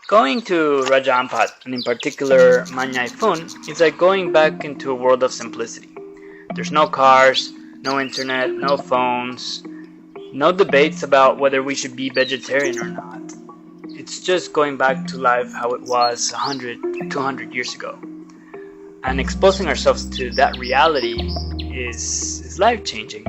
Going to Raja Ampat, and in particular Manyai Fun, is like going back into a world of simplicity. There's no cars, no internet, no phones, no debates about whether we should be vegetarian or not. It's just going back to life how it was 100, 200 years ago. And exposing ourselves to that reality is life changing.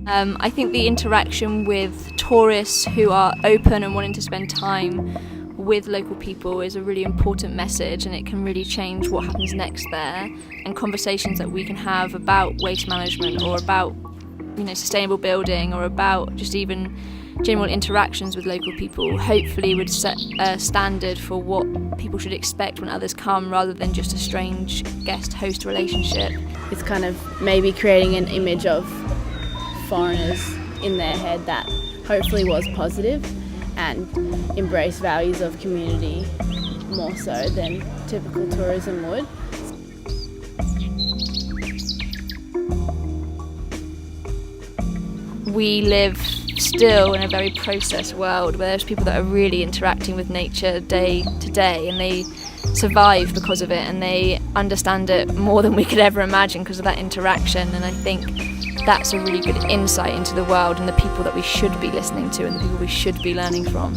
I think the interaction with tourists who are open and wanting to spend time with local people is a really important message, and it can really change what happens next there, and conversations that we can have about waste management or about sustainable building or about just even general interactions with local people hopefully would set a standard for what people should expect when others come, rather than just a strange guest-host relationship. It's kind of maybe creating an image of foreigners in their head that hopefully was positive and embrace values of community more so than typical tourism would. We live still in a very processed world where there's people that are really interacting with nature day to day, and they survive because of it, and they understand it more than we could ever imagine because of that interaction. And I think that's a really good insight into the world and the people that we should be listening to and the people we should be learning from.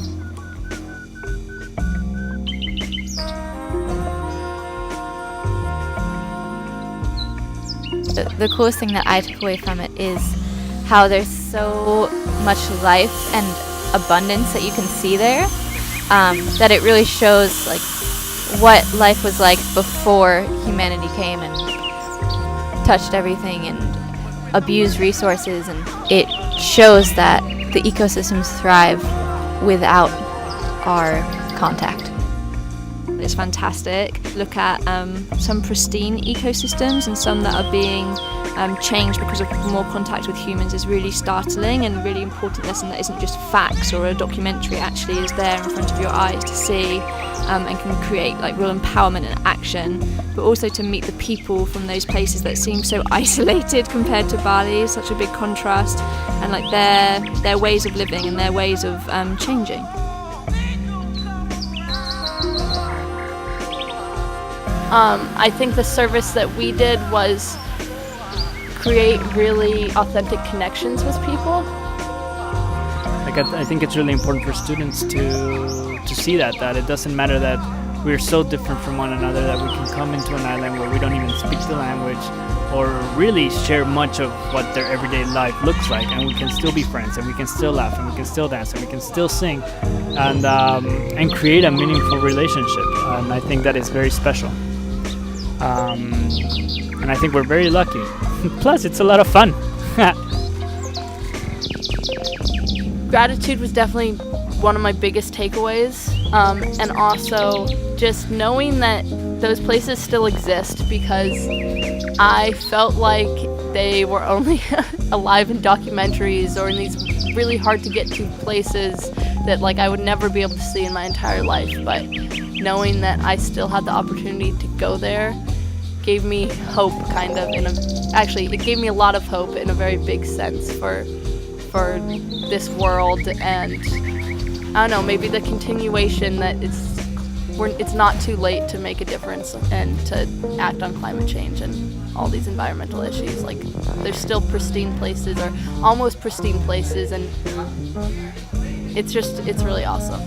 The coolest thing that I took away from it is how there's so much life and abundance that you can see there, that it really shows like what life was like before humanity came and touched everything and abused resources, and it shows that the ecosystems thrive without our contact. It's fantastic. Look at some pristine ecosystems, and some that are being changed because of more contact with humans is really startling, and a really important lesson that isn't just facts or a documentary, actually is there in front of your eyes to see, and can create like real empowerment and action, but also to meet the people from those places that seem so isolated compared to Bali. Is such a big contrast, and like their ways of living and their ways of changing. I think the service that we did was create really authentic connections with people. I think it's really important for students to see that it doesn't matter that we're so different from one another, that we can come into an island where we don't even speak the language or really share much of what their everyday life looks like, and we can still be friends, and we can still laugh, and we can still dance, and we can still sing, and create a meaningful relationship. And I think that is very special. And I think we're very lucky. Plus, it's a lot of fun. Gratitude was definitely one of my biggest takeaways, and also just knowing that those places still exist, because I felt like they were only alive in documentaries or in these really hard to get to places that like I would never be able to see in my entire life. But knowing that I still had the opportunity to go there gave me hope, kind of. Actually, it gave me a lot of hope in a very big sense for this world, and I don't know, maybe the continuation that it's not too late to make a difference and to act on climate change and all these environmental issues. Like, there's still pristine places, or almost pristine places, and it's really awesome.